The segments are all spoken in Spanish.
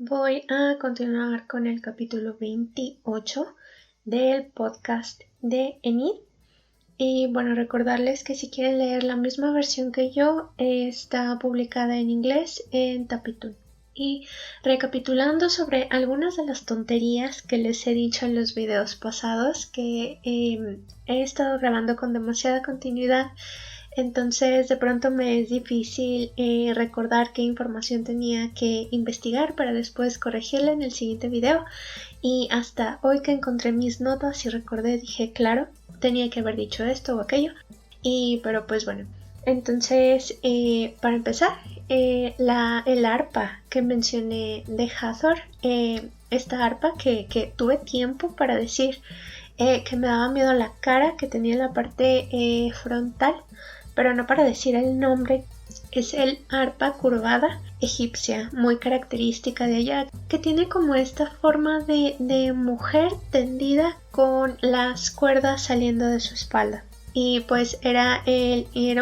Voy a continuar con el capítulo 28 del podcast de Enid. Y bueno, recordarles que si quieren leer la misma versión que yo, está publicada en inglés en Tapitoon. Y recapitulando sobre algunas de las tonterías que les he dicho en los videos pasados, que he estado grabando con demasiada continuidad, entonces de pronto me es difícil recordar qué información tenía que investigar para después corregirla en el siguiente video. Y hasta hoy que encontré mis notas y recordé, dije, claro, tenía que haber dicho esto o aquello. Pero pues bueno, entonces para empezar, el arpa que mencioné de Hathor, esta arpa que tuve tiempo para decir que me daba miedo la cara que tenía en la parte frontal, pero no para decir el nombre. Es el arpa curvada egipcia, muy característica de ella, que tiene como esta forma de mujer tendida con las cuerdas saliendo de su espalda. Y pues era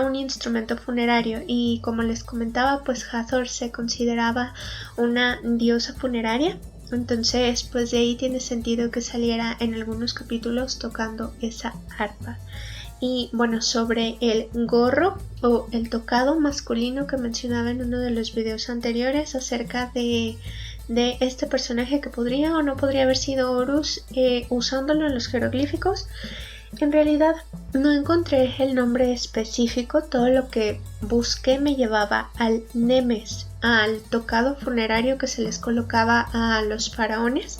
un instrumento funerario, y como les comentaba, pues Hathor se consideraba una diosa funeraria. Entonces pues de ahí tiene sentido que saliera en algunos capítulos tocando esa arpa. Y bueno, sobre el gorro o el tocado masculino que mencionaba en uno de los videos anteriores acerca de este personaje que podría o no podría haber sido Horus, usándolo en los jeroglíficos, en realidad no encontré el nombre específico. Todo lo que busqué me llevaba al nemes, al tocado funerario que se les colocaba a los faraones.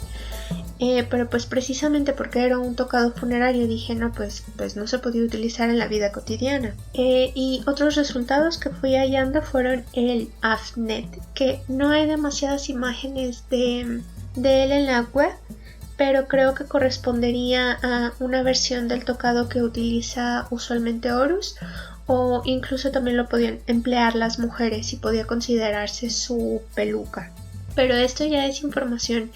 Pero pues precisamente porque era un tocado funerario dije no, pues no se podía utilizar en la vida cotidiana. Y otros resultados que fui hallando fueron el Afnet, que no hay demasiadas imágenes de él en la web, pero creo que correspondería a una versión del tocado que utiliza usualmente Horus, o incluso también lo podían emplear las mujeres y podía considerarse su peluca. Pero esto ya es información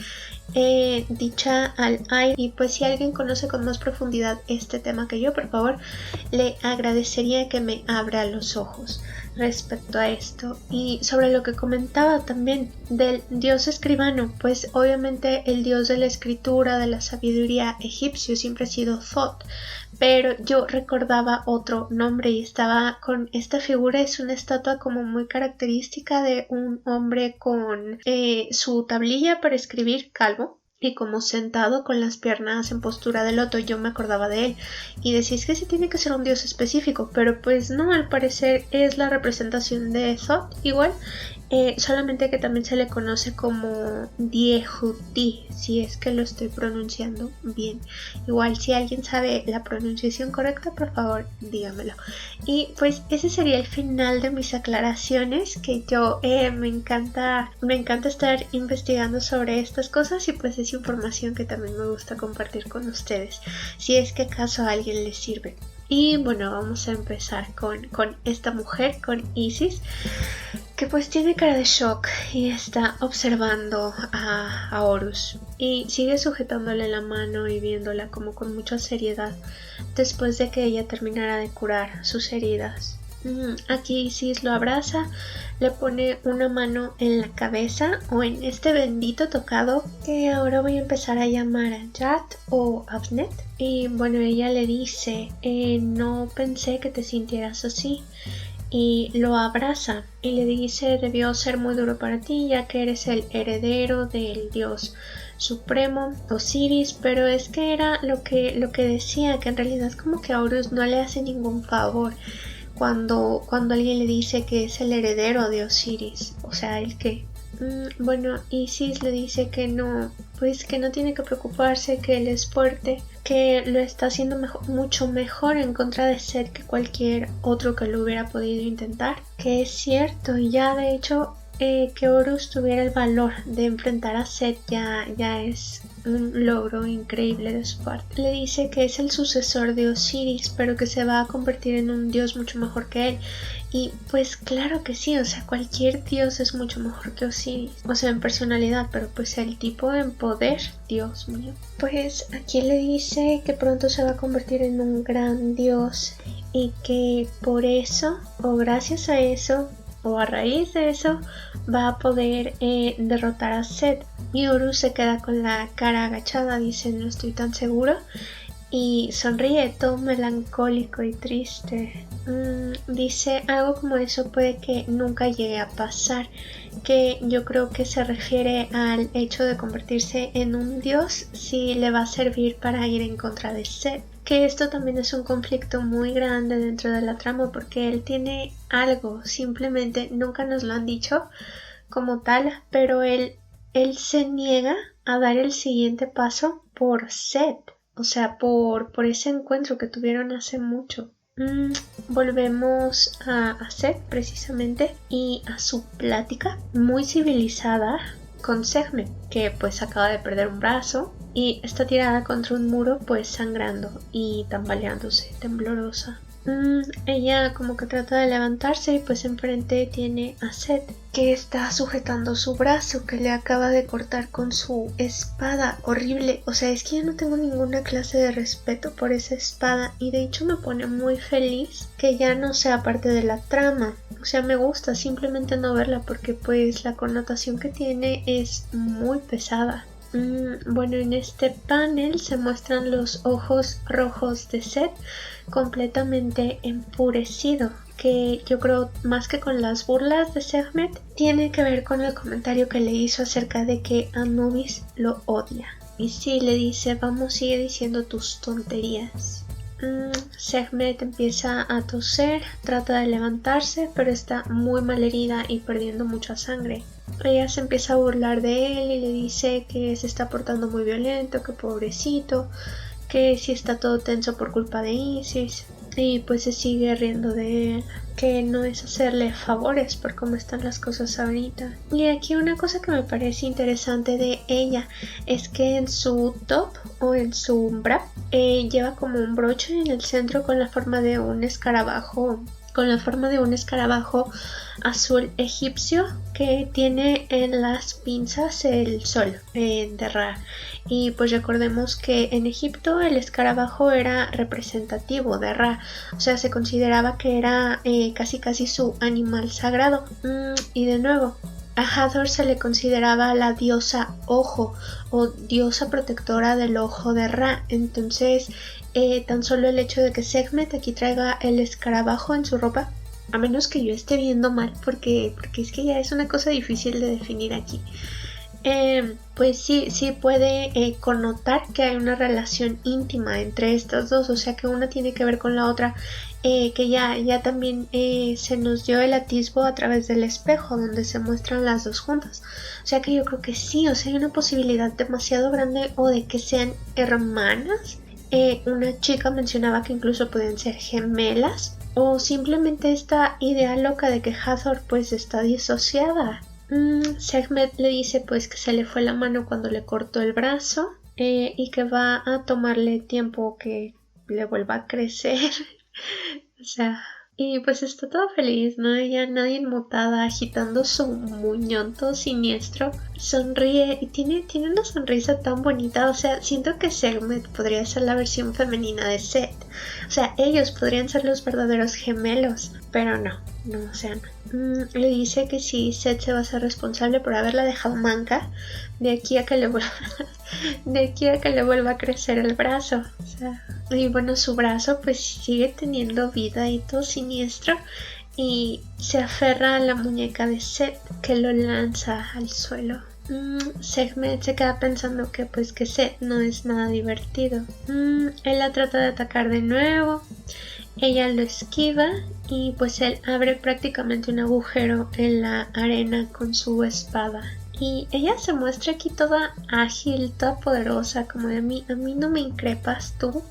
dicha al aire, y pues si alguien conoce con más profundidad este tema que yo, por favor le agradecería que me abra los ojos respecto a esto. Y sobre lo que comentaba también del dios escribano, pues obviamente el dios de la escritura, de la sabiduría egipcio siempre ha sido Thoth, pero yo recordaba otro nombre y estaba con esta figura. Es una estatua como muy característica de un hombre con su tablilla para escribir, calvo, y como sentado con las piernas en postura de loto. Yo me acordaba de él y decía, es que sí tiene que ser un dios específico, pero pues no, al parecer es la representación de Thoth igual. Solamente que también se le conoce como Diehuti, si es que lo estoy pronunciando bien. Igual si alguien sabe la pronunciación correcta, por favor dígamelo. Y pues ese sería el final de mis aclaraciones, que yo me encanta estar investigando sobre estas cosas, y pues es información que también me gusta compartir con ustedes, si es que acaso a alguien les sirve. Y bueno, vamos a empezar con esta mujer, con Isis, que pues tiene cara de shock y está observando a Horus y sigue sujetándole la mano y viéndola como con mucha seriedad después de que ella terminara de curar sus heridas. Aquí Isis lo abraza, le pone una mano en la cabeza, o en este bendito tocado que ahora voy a empezar a llamar a Yat o Afnet. Y bueno, ella le dice, no pensé que te sintieras así. Y lo abraza y le dice, debió ser muy duro para ti, ya que eres el heredero del dios supremo Osiris. Pero es que era lo que decía, que en realidad como que a Horus no le hace ningún favor cuando alguien le dice que es el heredero de Osiris, o sea, el que bueno, Isis le dice que no, pues que no tiene que preocuparse, que él es fuerte, que lo está haciendo mucho mejor en contra de Set que cualquier otro que lo hubiera podido intentar, que es cierto. Y ya de hecho que Horus tuviera el valor de enfrentar a Set ya es un logro increíble de su parte. Le dice que es el sucesor de Osiris, pero que se va a convertir en un dios mucho mejor que él. Y pues claro que sí, o sea, cualquier dios es mucho mejor que Osiris, o sea, en personalidad, pero pues el tipo en poder, Dios mío. Pues aquí le dice que pronto se va a convertir en un gran dios, y que por eso, o gracias a eso, o a raíz de eso va a poder derrotar a Seth. Miuru se queda con la cara agachada, dice no estoy tan seguro, y sonríe todo melancólico y triste. Dice algo como eso puede que nunca llegue a pasar, que yo creo que se refiere al hecho de convertirse en un dios si le va a servir para ir en contra de Seth. Que esto también es un conflicto muy grande dentro de la trama porque él tiene algo, simplemente nunca nos lo han dicho como tal, pero él se niega a dar el siguiente paso por Seth, o sea, por ese encuentro que tuvieron hace mucho. Volvemos a Seth precisamente y a su plática muy civilizada con Sekhmet, que pues acaba de perder un brazo y está tirada contra un muro pues sangrando y tambaleándose, temblorosa. Ella como que trata de levantarse y pues enfrente tiene a Seth que está sujetando su brazo que le acaba de cortar con su espada horrible. O sea, es que yo no tengo ninguna clase de respeto por esa espada y de hecho me pone muy feliz que ya no sea parte de la trama. O sea, me gusta simplemente no verla porque pues la connotación que tiene es muy pesada. Bueno, en este panel se muestran los ojos rojos de Seth completamente enfurecido, que yo creo más que con las burlas de Sekhmet tiene que ver con el comentario que le hizo acerca de que Anubis lo odia. Y sí, le dice, vamos, sigue diciendo tus tonterías. Sekhmet empieza a toser, trata de levantarse, pero está muy mal herida y perdiendo mucha sangre. Ella se empieza a burlar de él y le dice que se está portando muy violento, que pobrecito, que si está todo tenso por culpa de Isis. Y pues se sigue riendo de él, que no es hacerle favores por cómo están las cosas ahorita. Y aquí una cosa que me parece interesante de ella es que en su top o en su bra lleva como un broche en el centro con la forma de un escarabajo, azul egipcio que tiene en las pinzas el sol de Ra. Y pues recordemos que en Egipto el escarabajo era representativo de Ra, o sea, se consideraba que era casi su animal sagrado. Y de nuevo, a Hathor se le consideraba la diosa ojo o diosa protectora del ojo de Ra. Entonces tan solo el hecho de que Sekhmet aquí traiga el escarabajo en su ropa, a menos que yo esté viendo mal porque es que ya es una cosa difícil de definir aquí, pues sí puede connotar que hay una relación íntima entre estas dos, o sea que una tiene que ver con la otra, que ya también se nos dio el atisbo a través del espejo donde se muestran las dos juntas, o sea que yo creo que sí, o sea hay una posibilidad demasiado grande o de que sean hermanas. Una chica mencionaba que incluso pueden ser gemelas o simplemente esta idea loca de que Hathor pues está disociada. Sekhmet le dice pues que se le fue la mano cuando le cortó el brazo y que va a tomarle tiempo que le vuelva a crecer. O sea, y pues está todo feliz, ¿no? Ella nadie inmutada, agitando su muñón todo siniestro, sonríe y tiene una sonrisa tan bonita. O sea, siento que Sekhmet podría ser la versión femenina de Seth. O sea, ellos podrían ser los verdaderos gemelos, pero no, o sea, no. Le dice que si Seth se va a ser responsable por haberla dejado manca de aquí a que le vuelva a crecer el brazo. O sea, y bueno, su brazo pues sigue teniendo vida y todo siniestro y se aferra a la muñeca de Seth que lo lanza al suelo. Sekhmet se queda pensando que pues que Seth no es nada divertido. Él la trata de atacar de nuevo, ella lo esquiva y pues él abre prácticamente un agujero en la arena con su espada. Y ella se muestra aquí toda ágil, toda poderosa, como de a mí no me increpas tú.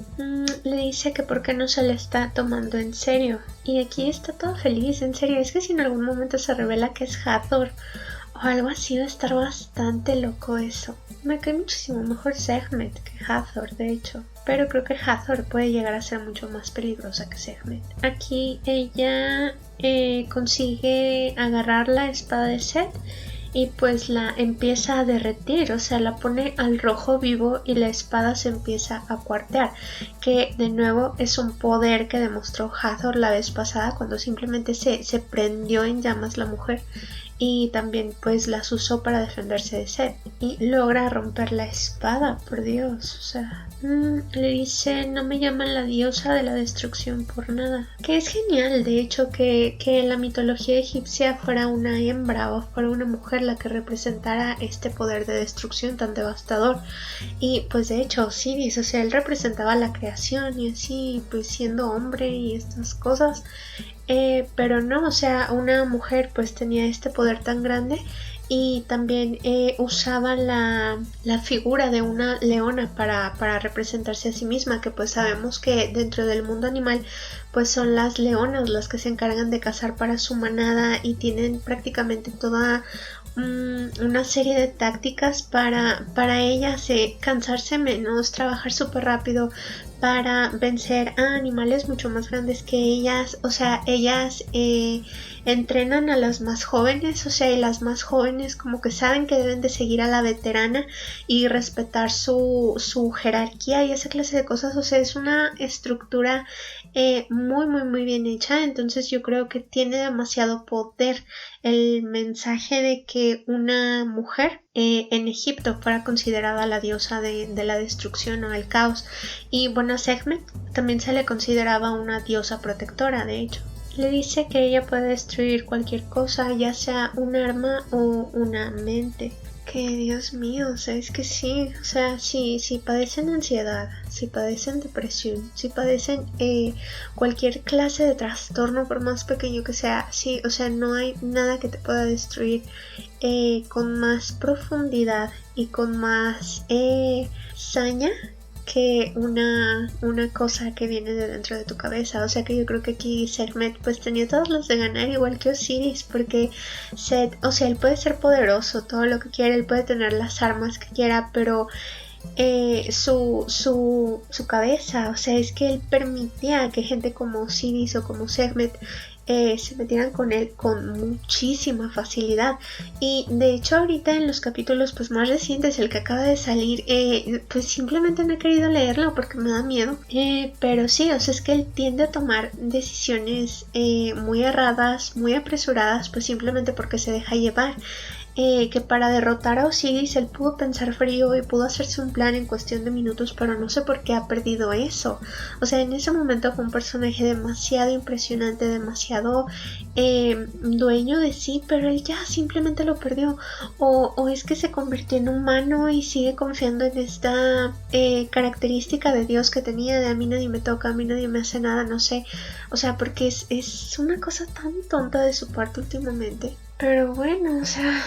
Le dice que por qué no se le está tomando en serio. Y aquí está toda feliz, en serio. Es que si en algún momento se revela que es Hathor o algo así, va a estar bastante loco eso. Me cae muchísimo mejor Sekhmet que Hathor, de hecho. Pero creo que Hathor puede llegar a ser mucho más peligrosa que Sekhmet. Aquí ella consigue agarrar la espada de Seth y pues la empieza a derretir, o sea, la pone al rojo vivo y la espada se empieza a cuartear, que de nuevo es un poder que demostró Hathor la vez pasada cuando simplemente se prendió en llamas la mujer y también pues las usó para defenderse de Set y logra romper la espada, por Dios, o sea, le dice no me llaman la diosa de la destrucción por nada, que es genial de hecho que en la mitología egipcia fuera una hembra o fuera una mujer la que representara este poder de destrucción tan devastador. Y pues de hecho Osiris, o sea, él representaba la creación y así pues siendo hombre y estas cosas, pero no, o sea, una mujer pues tenía este poder tan grande y también usaba la figura de una leona para representarse a sí misma, que pues sabemos que dentro del mundo animal pues son las leonas las que se encargan de cazar para su manada y tienen prácticamente toda una serie de tácticas para ellas cansarse menos, trabajar súper rápido para vencer a animales mucho más grandes que ellas, o sea, ellas entrenan a las más jóvenes, o sea, y las más jóvenes como que saben que deben de seguir a la veterana y respetar su jerarquía y esa clase de cosas, o sea, es una estructura muy bien hecha, entonces yo creo que tiene demasiado poder el mensaje de que una mujer en Egipto fuera considerada la diosa de la destrucción o el caos, y bueno, a Sekhmet también se le consideraba una diosa protectora, de hecho. Le dice que ella puede destruir cualquier cosa, ya sea un arma o una mente. Que Dios mío, o sea, es que sí, o sea, si padecen ansiedad, si padecen depresión, si padecen cualquier clase de trastorno, por más pequeño que sea, sí, o sea, no hay nada que te pueda destruir con más profundidad y con más saña que una cosa que viene de dentro de tu cabeza. O sea que yo creo que aquí Sekhmet pues tenía todos los de ganar, igual que Osiris, porque Set, o sea, él puede ser poderoso, todo lo que quiera, él puede tener las armas que quiera, pero su cabeza, o sea, es que él permitía que gente como Osiris o como Sekhmet se metieran con él con muchísima facilidad. Y de hecho ahorita en los capítulos pues más recientes, el que acaba de salir, pues simplemente no he querido leerlo porque me da miedo, pero sí, o sea, es que él tiende a tomar decisiones muy erradas, muy apresuradas, pues simplemente porque se deja llevar. Que para derrotar a Osiris él pudo pensar frío y pudo hacerse un plan en cuestión de minutos, pero no sé por qué ha perdido eso. O sea, en ese momento fue un personaje demasiado impresionante, demasiado dueño de sí, pero él ya simplemente lo perdió. O es que se convirtió en humano y sigue confiando en esta característica de Dios que tenía de a mí nadie me toca, a mí nadie me hace nada, no sé. O sea, porque es una cosa tan tonta de su parte últimamente. Pero bueno, o sea,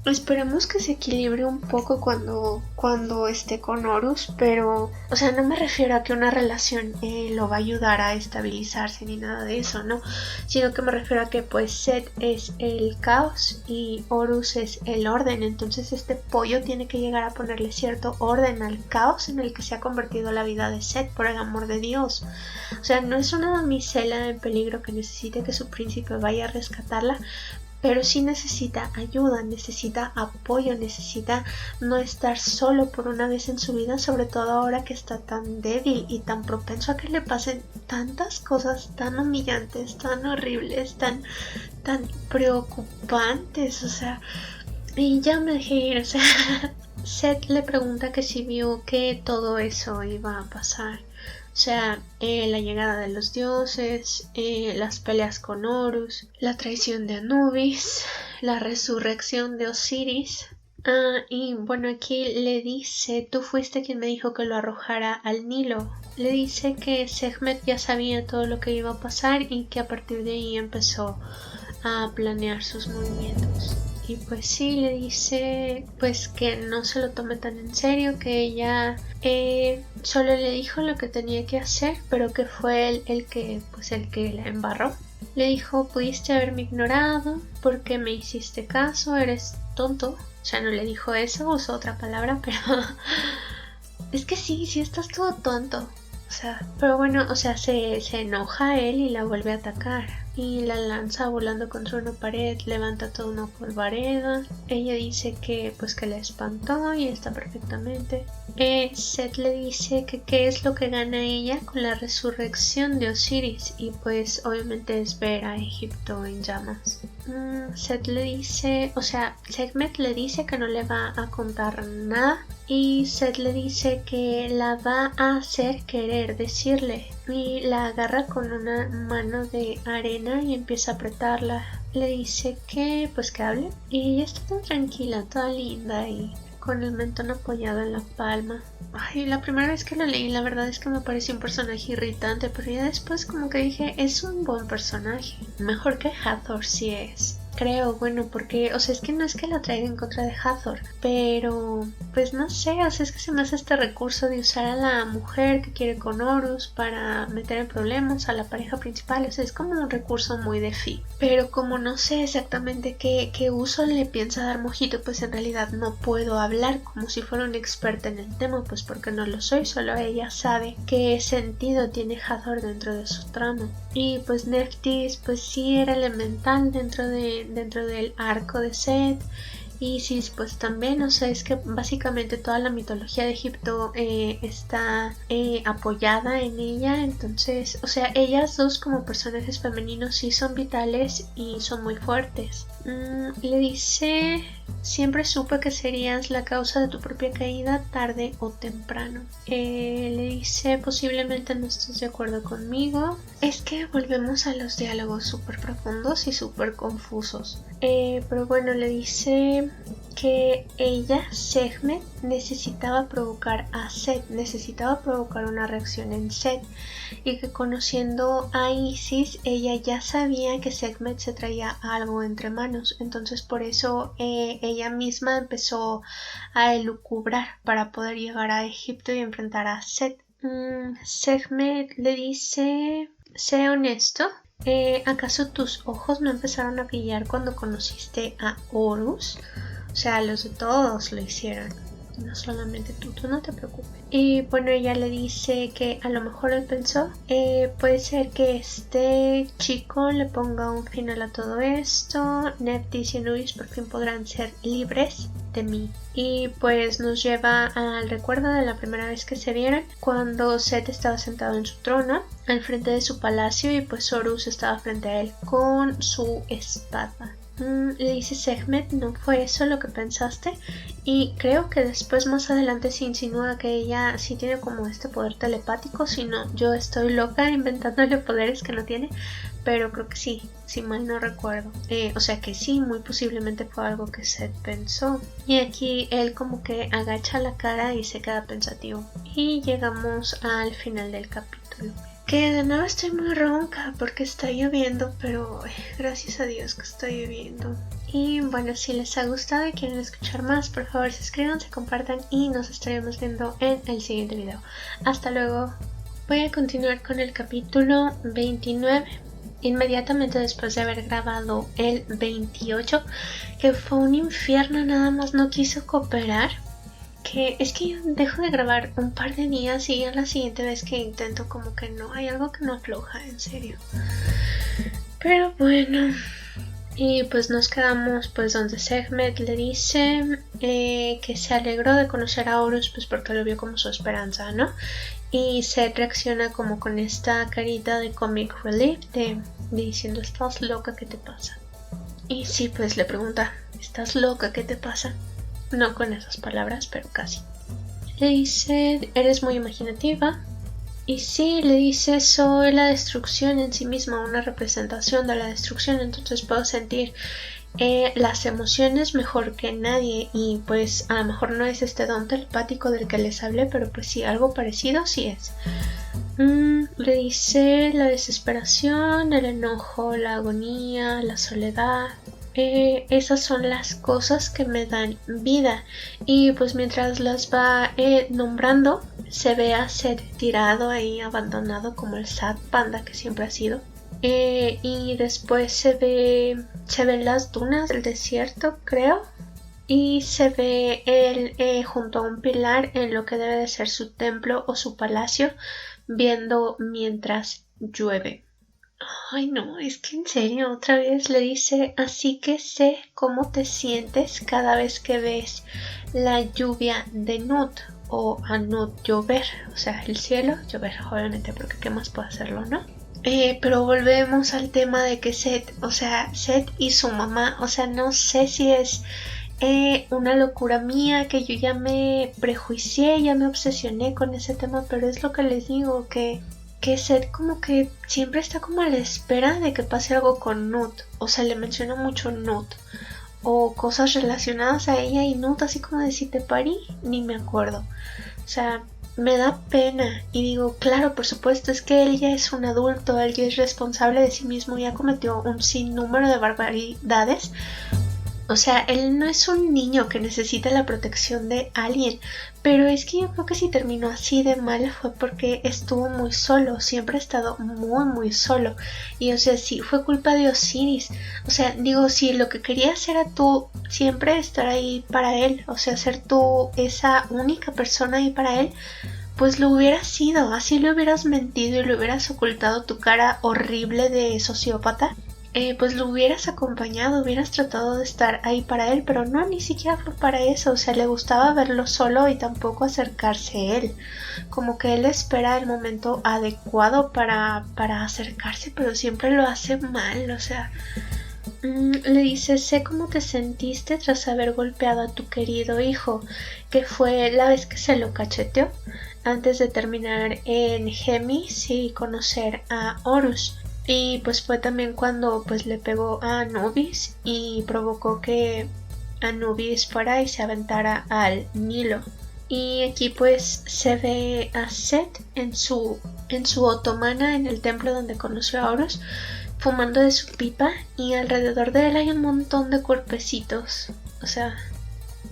esperemos que se equilibre un poco cuando esté con Horus, pero, o sea, no me refiero a que una relación lo va a ayudar a estabilizarse ni nada de eso, ¿no? Sino que me refiero a que pues Set es el caos y Horus es el orden, entonces este pollo tiene que llegar a ponerle cierto orden al caos en el que se ha convertido la vida de Set, por el amor de Dios. O sea, no es una damisela en peligro que necesite que su príncipe vaya a rescatarla, pero sí necesita ayuda, necesita apoyo, necesita no estar solo por una vez en su vida, sobre todo ahora que está tan débil y tan propenso a que le pasen tantas cosas tan humillantes, tan horribles, tan preocupantes, o sea, y ya me dejé ir, o sea, Set le pregunta que si vio que todo eso iba a pasar. O sea, la llegada de los dioses, las peleas con Horus, la traición de Anubis, la resurrección de Osiris. Y bueno, aquí le dice, tú fuiste quien me dijo que lo arrojara al Nilo. Le dice que Sekhmet ya sabía todo lo que iba a pasar y que a partir de ahí empezó a planear sus movimientos. Y pues sí, le dice pues que no se lo tome tan en serio, que ella solo le dijo lo que tenía que hacer, pero que fue él el que la embarró. Le dijo, pudiste haberme ignorado, porque me hiciste caso, eres tonto. O sea, no le dijo eso, usó otra palabra, pero es que sí estás todo tonto. O sea, pero bueno, o sea, se enoja él y la vuelve a atacar. y la lanza volando contra una pared, levanta toda una polvareda. Ella dice que pues que la espantó y está perfectamente. Seth le dice que qué es lo que gana ella con la resurrección de Osiris, y pues obviamente es ver a Egipto en llamas. Seth le dice, o sea, Sekhmet le dice que no le va a contar nada, y Seth le dice que la va a hacer querer decirle, y la agarra con una mano de arena y empieza a apretarla. Le dice que pues que hable, y ella está tan tranquila, toda linda y con el mentón apoyado en la palma. Ay, la primera vez que lo leí la verdad es que me pareció un personaje irritante, pero ya después como que dije, es un buen personaje, mejor que Hathor sí es. Creo, bueno, porque, o sea, es que no es que la traiga en contra de Hathor, pero, pues no sé, o sea, es que se me hace este recurso de usar a la mujer que quiere con Horus para meter en problemas a la pareja principal, o sea, es como un recurso muy de Fi. Pero como no sé exactamente qué uso le piensa dar Mojito, pues en realidad no puedo hablar como si fuera una experta en el tema, pues porque no lo soy, solo ella sabe qué sentido tiene Hathor dentro de su trama. Y pues Nephthys, pues sí era elemental dentro del arco de Seth. Isis pues también, o sea, es que básicamente toda la mitología de Egipto está apoyada en ella, entonces, o sea, ellas dos como personajes femeninos sí son vitales y son muy fuertes. Le dice, siempre supe que serías la causa de tu propia caída tarde o temprano. Le dice, posiblemente no estés de acuerdo conmigo. Es que volvemos a los diálogos súper profundos y súper confusos. Pero bueno, le dice que ella, Sekhmet, necesitaba provocar a Seth, necesitaba provocar una reacción en Seth, y que conociendo a Isis, ella ya sabía que Sekhmet se traía algo entre manos, entonces por eso ella misma empezó a elucubrar para poder llegar a Egipto y enfrentar a Seth. Sekhmet le dice, sé honesto. ¿Acaso tus ojos no empezaron a brillar cuando conociste a Horus? O sea, los de todos lo hicieron, no solamente tú no te preocupes. Y bueno, ella le dice que a lo mejor él pensó, puede ser que este chico le ponga un final a todo esto, Nephthys y Anubis por fin podrán ser libres de mí. Y pues nos lleva al recuerdo de la primera vez que se vieron, cuando Seth estaba sentado en su trono al frente de su palacio, y pues Horus estaba frente a él con su espada. Le dice Sekhmet, ¿no fue eso lo que pensaste? Y creo que después más adelante se insinúa que ella sí tiene como este poder telepático, si no, yo estoy loca inventándole poderes que no tiene, pero creo que sí, si mal no recuerdo. O sea que sí, muy posiblemente fue algo que Seth pensó. Y aquí él como que agacha la cara y se queda pensativo. Y llegamos al final del capítulo. Que de nuevo estoy muy ronca porque está lloviendo, pero gracias a Dios que está lloviendo. Y bueno, si les ha gustado y quieren escuchar más, por favor suscríbanse, compartan y nos estaremos viendo en el siguiente video. Hasta luego. Voy a continuar con el capítulo 29. Inmediatamente después de haber grabado el 28, que fue un infierno, nada más no quiso cooperar. Que es que yo dejo de grabar un par de días y a la siguiente vez que intento como que no, hay algo que no afloja, en serio. Pero bueno, y pues nos quedamos pues donde Sekhmet le dice que se alegró de conocer a Horus pues porque lo vio como su esperanza, ¿no? Y Seth reacciona como con esta carita de comic relief de diciendo, ¿estás loca? ¿Qué te pasa? Y sí, pues le pregunta, ¿estás loca? ¿Qué te pasa? No con esas palabras, pero casi. Le dice, eres muy imaginativa. Y sí, le dice, soy la destrucción en sí misma, una representación de la destrucción, entonces puedo sentir las emociones mejor que nadie. Y pues a lo mejor no es este don telepático del que les hablé, pero pues sí, algo parecido sí es. Le dice la desesperación, el enojo, la agonía, la soledad. Esas son las cosas que me dan vida. Y pues mientras las va nombrando, se ve a Seth tirado ahí, abandonado como el sad panda que siempre ha sido. Y después se ven las dunas del desierto, creo. Y se ve él junto a un pilar en lo que debe de ser su templo o su palacio, viendo mientras llueve. Ay, no, es que en serio, otra vez le dice, así que sé cómo te sientes cada vez que ves la lluvia de Nut o a Nut llover, o sea, el cielo llover, obviamente, porque qué más puede hacerlo, ¿no? Pero volvemos al tema de que Seth, o sea, Seth y su mamá, o sea, no sé si es una locura mía, que yo ya me prejuicié, ya me obsesioné con ese tema, pero es lo que les digo, que Seth como que siempre está como a la espera de que pase algo con Nut, o sea, le menciona mucho Nut, o cosas relacionadas a ella y Nut, así como de si te parí, ni me acuerdo, o sea, me da pena y digo, claro, por supuesto, es que él ya es un adulto, él ya es responsable de sí mismo, ya cometió un sinnúmero de barbaridades. O sea, él no es un niño que necesita la protección de alguien, pero es que yo creo que si terminó así de mal fue porque estuvo muy solo, siempre ha estado muy muy solo. Y o sea, sí, fue culpa de Osiris. O sea, digo, si lo que querías era tú siempre estar ahí para él, o sea, ser tú esa única persona ahí para él, pues lo hubieras sido, así le hubieras mentido y le hubieras ocultado tu cara horrible de sociópata, pues lo hubieras acompañado, hubieras tratado de estar ahí para él, pero no, ni siquiera fue para eso, o sea, le gustaba verlo solo y tampoco acercarse a él, como que él espera el momento adecuado para acercarse, pero siempre lo hace mal, o sea, le dice, sé cómo te sentiste tras haber golpeado a tu querido hijo, que fue la vez que se lo cacheteó, antes de terminar en Gemis y conocer a Horus. Y pues fue también cuando pues le pegó a Anubis y provocó que Anubis fuera y se aventara al Nilo. Y aquí pues se ve a Set en su otomana en el templo donde conoció a Horus, fumando de su pipa, y alrededor de él hay un montón de cuerpecitos. O sea,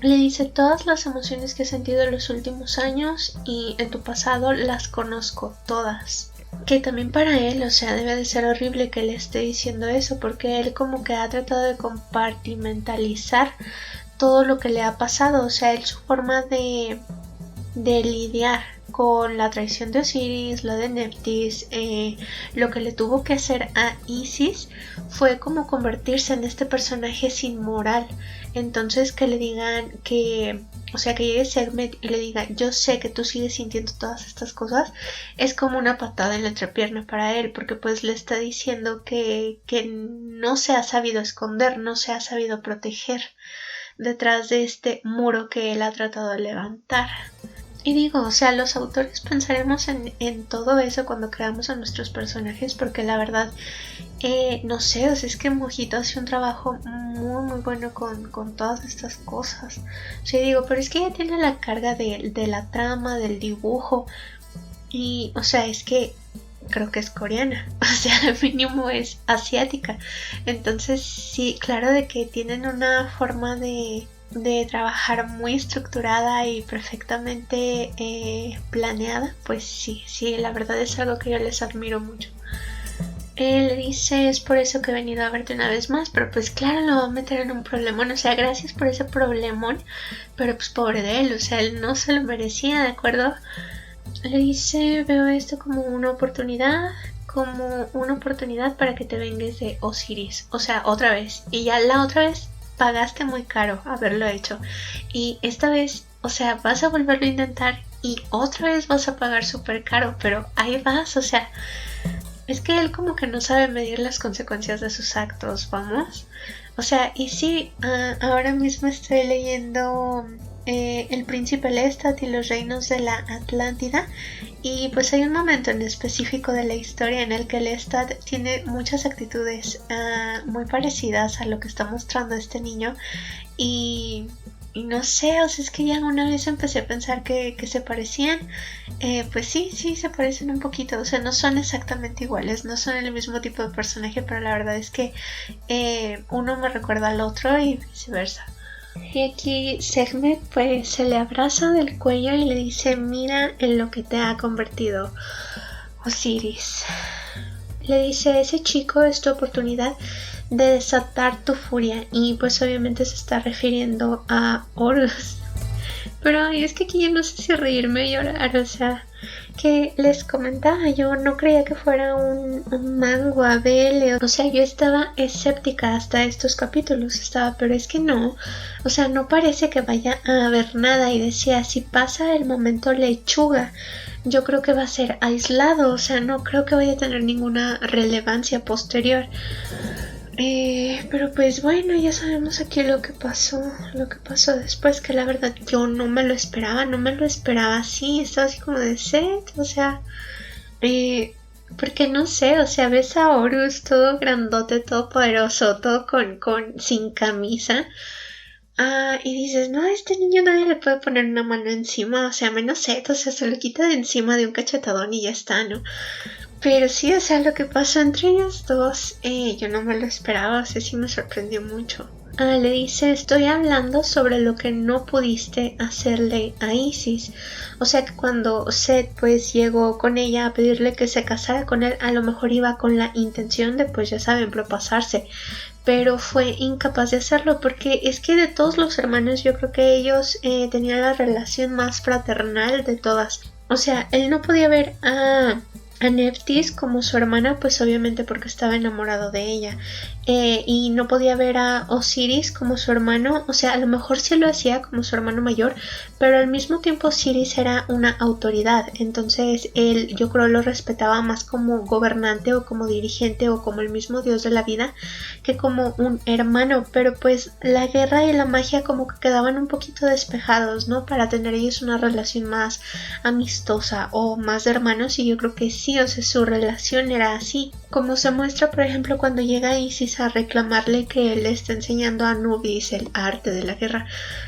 le dice, todas las emociones que he sentido en los últimos años y en tu pasado las conozco todas. Que también para él, o sea, debe de ser horrible que le esté diciendo eso, porque él como que ha tratado de compartimentalizar todo lo que le ha pasado, o sea, él su forma de lidiar con la traición de Osiris, lo de Nephthys, lo que le tuvo que hacer a Isis fue como convertirse en este personaje sin moral. Entonces que le digan que, o sea, que llegue Sekhmet y le diga, yo sé que tú sigues sintiendo todas estas cosas, es como una patada en la entrepierna para él, porque pues le está diciendo que no se ha sabido esconder, no se ha sabido proteger detrás de este muro que él ha tratado de levantar. Y digo, o sea, los autores pensaremos en todo eso cuando creamos a nuestros personajes, porque la verdad, no sé, o sea, es que Mojito hace un trabajo muy muy bueno con todas estas cosas. O sea, digo, pero es que ella tiene la carga de la trama, del dibujo, y, o sea, es que creo que es coreana, o sea, al mínimo es asiática. Entonces, sí, claro de que tienen una forma de trabajar muy estructurada y perfectamente planeada, pues sí, la verdad es algo que yo les admiro mucho. Él le dice, es por eso que he venido a verte una vez más, pero pues claro, lo va a meter en un problemón, o sea, gracias por ese problemón, pero pues pobre de él, o sea, él no se lo merecía, ¿de acuerdo? Le dice, veo esto como una oportunidad para que te vengues de Osiris, o sea, otra vez, y ya la otra vez pagaste muy caro haberlo hecho, y esta vez, o sea, vas a volverlo a intentar y otra vez vas a pagar súper caro, pero ahí vas, o sea, es que él como que no sabe medir las consecuencias de sus actos, vamos. O sea, y sí, ahora mismo estoy leyendo El Príncipe Lestat y los reinos de la Atlántida, y pues hay un momento en específico de la historia en el que Lestat tiene muchas actitudes muy parecidas a lo que está mostrando este niño, y no sé, o sea, es que ya una vez empecé a pensar que se parecían, pues sí, se parecen un poquito, o sea, no son exactamente iguales, no son el mismo tipo de personaje, pero la verdad es que uno me recuerda al otro y viceversa. Y aquí Sekhmet pues se le abraza del cuello y le dice, mira en lo que te ha convertido Osiris. Le dice, ese chico es tu oportunidad de desatar tu furia, y pues obviamente se está refiriendo a Horus. Pero es que aquí yo no sé si reírme o llorar, o sea, que les comentaba, yo no creía que fuera un manga BL, o sea, yo estaba escéptica hasta estos capítulos, pero es que no, o sea, no parece que vaya a haber nada, y decía, si pasa el momento lechuga, yo creo que va a ser aislado, o sea, no creo que vaya a tener ninguna relevancia posterior. Pero pues bueno, ya sabemos aquí lo que pasó después, que la verdad yo no me lo esperaba así, estaba así como de set, o sea, porque no sé, o sea, ves a Horus todo grandote, todo poderoso, todo sin camisa, y dices, no, a este niño nadie le puede poner una mano encima, o sea, menos set, o sea, se lo quita de encima de un cachetadón y ya está, ¿no? Pero sí, o sea, lo que pasó entre ellos dos, yo no me lo esperaba, o sea, sí me sorprendió mucho. Le dice, estoy hablando sobre lo que no pudiste hacerle a Isis. O sea que cuando Seth pues llegó con ella a pedirle que se casara con él, a lo mejor iba con la intención de pues ya saben, propasarse. Pero fue incapaz de hacerlo porque es que de todos los hermanos yo creo que ellos tenían la relación más fraternal de todas. O sea, él no podía ver a Nephthys como su hermana, pues obviamente porque estaba enamorado de ella, y no podía ver a Osiris como su hermano, o sea, a lo mejor sí lo hacía como su hermano mayor, pero al mismo tiempo Osiris era una autoridad, entonces él yo creo lo respetaba más como gobernante o como dirigente o como el mismo dios de la vida que como un hermano, pero pues la guerra y la magia como que quedaban un poquito despejados, ¿no? Para tener ellos una relación más amistosa o más de hermanos, y yo creo que sí, o sea, su relación era así, como se muestra por ejemplo cuando llega Isis a reclamarle que él está enseñando a Anubis el arte de la guerra,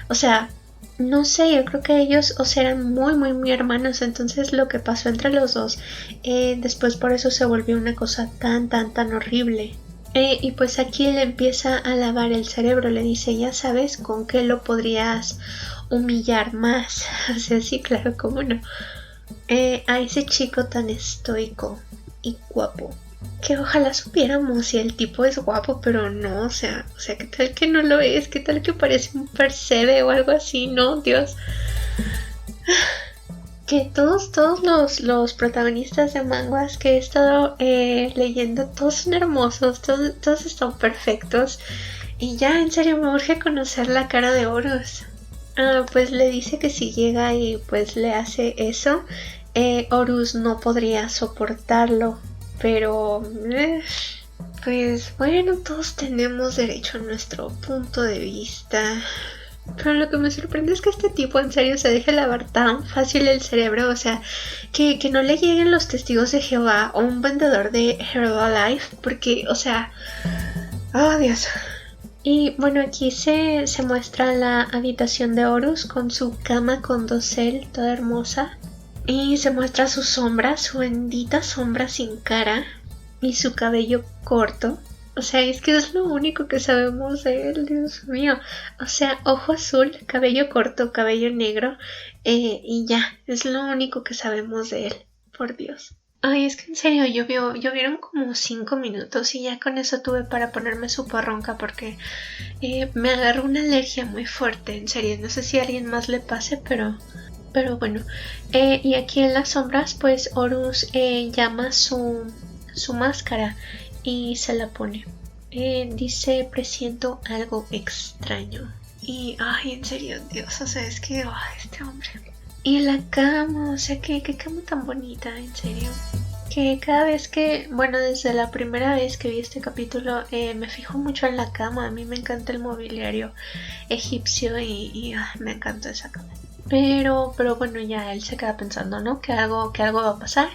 o sea, no sé, yo creo que ellos, o sea, eran muy hermanos, entonces lo que pasó entre los dos, después por eso se volvió una cosa tan horrible. Y pues aquí él empieza a lavar el cerebro, le dice, ya sabes con qué lo podrías humillar más. O sea, sí, claro, cómo no. A ese chico tan estoico y guapo, que ojalá supiéramos si el tipo es guapo, pero no, o sea, qué tal que no lo es, qué tal que parece un Persebe o algo así, no, Dios. Que todos los protagonistas de mangas que he estado leyendo, todos son hermosos, todos están perfectos, y ya en serio me urge conocer la cara de Horus. Pues le dice que si llega y pues le hace eso, Horus no podría soportarlo, pero pues bueno, todos tenemos derecho a nuestro punto de vista. Pero lo que me sorprende es que este tipo en serio se deje lavar tan fácil el cerebro, o sea, que no le lleguen los testigos de Jehová o un vendedor de Herbalife, porque, o sea, oh Dios. Y bueno, aquí se muestra la habitación de Horus con su cama con dosel toda hermosa, y se muestra su sombra, su bendita sombra sin cara, y su cabello corto. O sea, es que es lo único que sabemos de él, Dios mío. O sea, ojo azul, cabello corto, cabello negro, y ya, es lo único que sabemos de él, por Dios. Ay, es que en serio, llovieron como 5 minutos y ya con eso tuve para ponerme súper ronca porque me agarró una alergia muy fuerte, en serio. No sé si a alguien más le pase, pero bueno. Y aquí en las sombras, pues Horus llama su máscara y se la pone. Dice, presiento algo extraño. Y, ay, en serio, Dios, o sea, es que, este hombre. Y la cama, o sea, qué cama tan bonita, en serio. Que cada vez que, bueno, desde la primera vez que vi este capítulo, me fijo mucho en la cama. A mí me encanta el mobiliario egipcio y me encanta esa cama. Pero bueno, ya él se queda pensando, ¿no? Que algo va a pasar.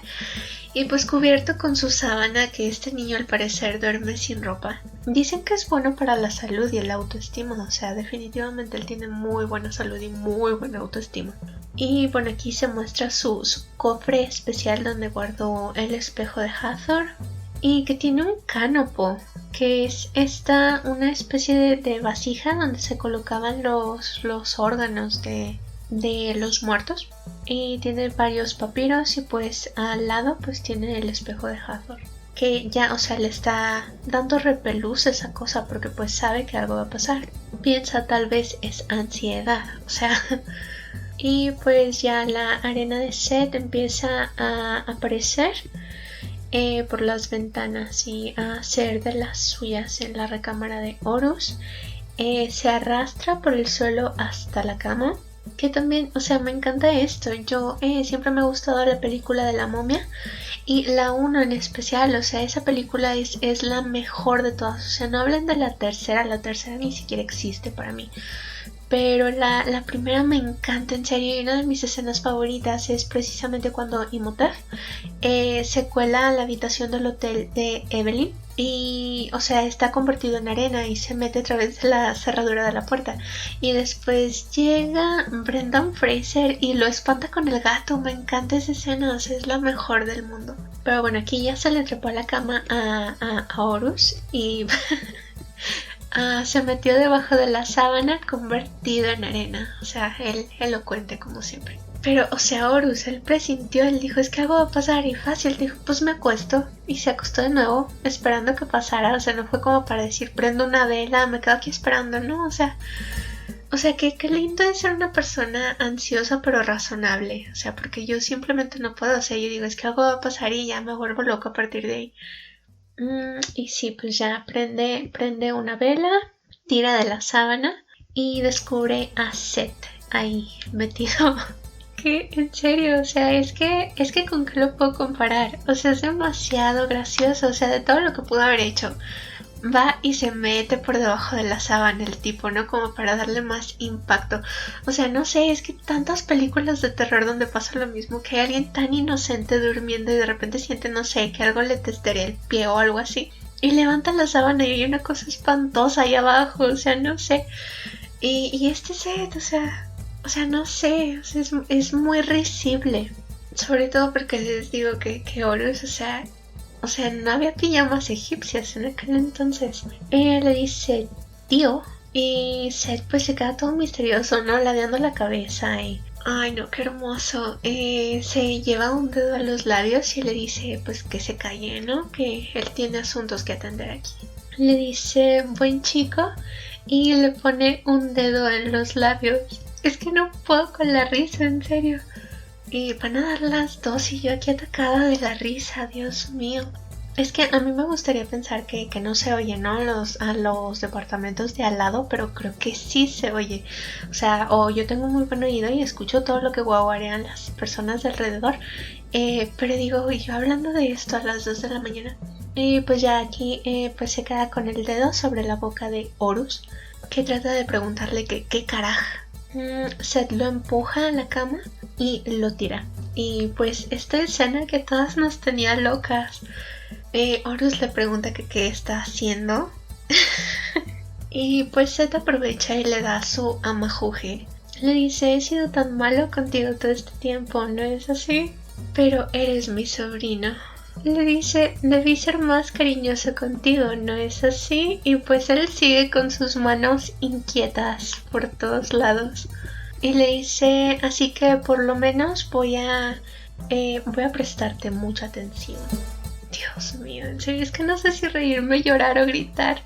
Y pues cubierto con su sábana, que este niño al parecer duerme sin ropa. Dicen que es bueno para la salud y el autoestima, o sea, definitivamente él tiene muy buena salud y muy buena autoestima. Y bueno, aquí se muestra su cofre especial donde guardó el espejo de Hathor, y que tiene un cánopo, que es una especie de vasija donde se colocaban los órganos de los muertos, y tiene varios papiros, y pues al lado pues tiene el espejo de Hathor, que ya, o sea, le está dando repelús esa cosa porque pues sabe que algo va a pasar. Piensa, tal vez es ansiedad, o sea. Y pues ya la arena de Seth empieza a aparecer por las ventanas y a hacer de las suyas en la recámara de Horus. Se arrastra por el suelo hasta la cama. Que también, o sea, me encanta esto. Yo siempre me ha gustado la película de la momia. Y la 1 en especial, o sea, esa película es la mejor de todas. O sea, no hablen de la tercera ni siquiera existe para mí. Pero la primera me encanta, en serio, y una de mis escenas favoritas es precisamente cuando Imhotep se cuela a la habitación del hotel de Evelyn. Y, o sea, está convertido en arena y se mete a través de la cerradura de la puerta. Y después llega Brendan Fraser y lo espanta con el gato. Me encanta esa escena, o sea, es la mejor del mundo. Pero bueno, aquí ya se le trepó a la cama a Horus y se metió debajo de la sábana convertido en arena. O sea, él elocuente como siempre. Pero, o sea, Horus, él presintió, él dijo, es que algo va a pasar, y fácil, dijo, pues me acuesto, y se acostó de nuevo, esperando que pasara. O sea, no fue como para decir, prendo una vela, me quedo aquí esperando, ¿no? O sea, qué lindo es ser una persona ansiosa pero razonable. O sea, porque yo simplemente no puedo, o sea, yo digo, es que algo va a pasar y ya me vuelvo loco a partir de ahí. Y sí, pues ya prende una vela, tira de la sábana y descubre a Seth ahí metido. Que en serio, o sea, es que con qué lo puedo comparar. O sea, es demasiado gracioso, o sea, de todo lo que pudo haber hecho. Va y se mete por debajo de la sábana el tipo, ¿no? Como para darle más impacto. O sea, no sé, es que tantas películas de terror donde pasa lo mismo, que hay alguien tan inocente durmiendo y de repente siente, no sé, que algo le testería el pie o algo así. Y levanta la sábana y hay una cosa espantosa ahí abajo, o sea, no sé. Y este set, o sea, no sé, o sea, es muy risible. Sobre todo porque les digo que Horus, o sea, no había pijamas egipcias en aquel entonces. Ella le dice, tío, y Seth pues se queda todo misterioso, ¿no? Ladeando la cabeza y... Ay, no, qué hermoso. Se lleva un dedo a los labios y le dice pues que se calle, ¿no? Que él tiene asuntos que atender aquí. Le dice, buen chico, y le pone un dedo en los labios. Es que no puedo con la risa, en serio. Y van a dar las 2 y yo aquí atacada de la risa, Dios mío. Es que a mí me gustaría pensar que no se oye, ¿no? A los departamentos de al lado, pero creo que sí se oye. O sea, o yo tengo muy buen oído y escucho todo lo que guaguarean las personas de alrededor. Pero digo, yo hablando de esto a las 2 de la mañana. Y pues ya aquí pues se queda con el dedo sobre la boca de Horus, que trata de preguntarle que qué carajo. Seth lo empuja a la cama y lo tira. Y pues esta escena que todas nos tenía locas. Horus le pregunta que qué está haciendo. Y pues Seth aprovecha y le da su amajuje. Le dice, he sido tan malo contigo todo este tiempo, ¿no es así? Pero eres mi sobrino. Le dice, debí ser más cariñoso contigo, ¿no es así? Y pues él sigue con sus manos inquietas por todos lados. Y le dice, así que por lo menos voy a prestarte mucha atención. Dios mío, en serio, es que no sé si reírme, llorar o gritar.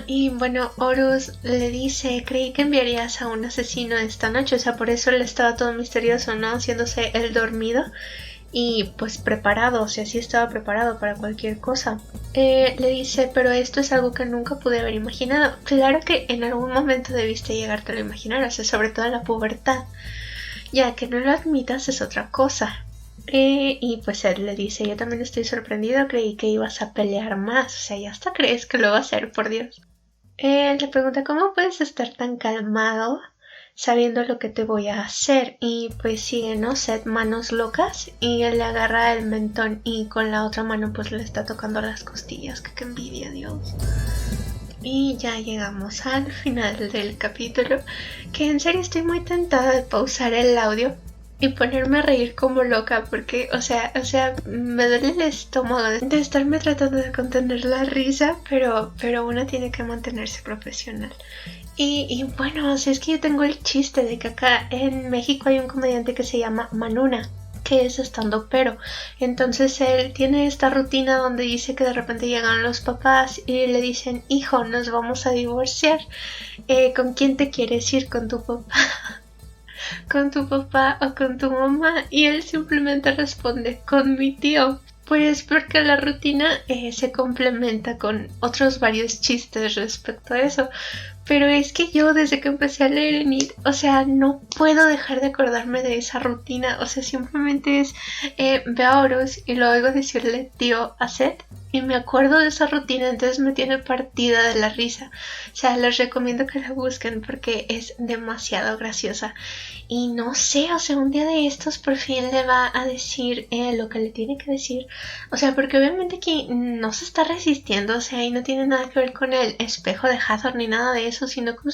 Y bueno, Horus le dice, creí que enviarías a un asesino esta noche, o sea, por eso él estaba todo misterioso, ¿no? Haciéndose el dormido. Y pues preparado, o sea, sí estaba preparado para cualquier cosa. Le dice, pero esto es algo que nunca pude haber imaginado. Claro que en algún momento debiste llegarte a lo imaginar, o sea, sobre todo en la pubertad. Ya que no lo admitas es otra cosa. Y pues él le dice, yo también estoy sorprendido, creí que ibas a pelear más, o sea, ya hasta crees que lo va a hacer, por Dios. Le pregunta, ¿cómo puedes estar tan calmado sabiendo lo que te voy a hacer? Y pues sigue, ¿no? Seth manos locas y él le agarra el mentón y con la otra mano pues le está tocando las costillas. Que envidia, Dios. Y ya llegamos al final del capítulo, que en serio estoy muy tentada de pausar el audio y ponerme a reír como loca porque, o sea, me duele el estómago de estarme tratando de contener la risa, pero uno tiene que mantenerse profesional. Y bueno, o sea, es que yo tengo el chiste de que acá en México hay un comediante que se llama Manuna, que es estandopero. Entonces él tiene esta rutina donde dice que de repente llegan los papás y le dicen, hijo, nos vamos a divorciar, ¿con quién te quieres ir? ¿Con tu papá con tu papá o con tu mamá, y él simplemente responde con mi tío. Pues porque la rutina se complementa con otros varios chistes respecto a eso. Pero es que yo desde que empecé a leer Enid, o sea, no puedo dejar de acordarme de esa rutina. O sea, simplemente es, veo a Horus y lo oigo decirle tío a Seth y me acuerdo de esa rutina, entonces me tiene partida de la risa. O sea, les recomiendo que la busquen porque es demasiado graciosa. Y no sé, o sea, un día de estos por fin le va a decir lo que le tiene que decir. O sea, porque obviamente aquí no se está resistiendo, o sea, y no tiene nada que ver con el espejo de Hathor ni nada de eso, sino con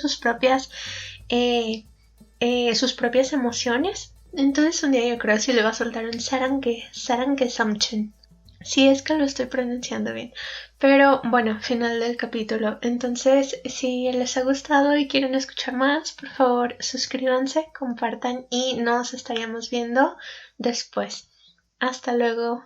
eh, sus propias emociones. Entonces un día yo creo si le va a soltar un Sarangue Samchen. Si es que lo estoy pronunciando bien. Pero bueno, final del capítulo. Entonces, si les ha gustado y quieren escuchar más, por favor suscríbanse, compartan y nos estaríamos viendo después. Hasta luego.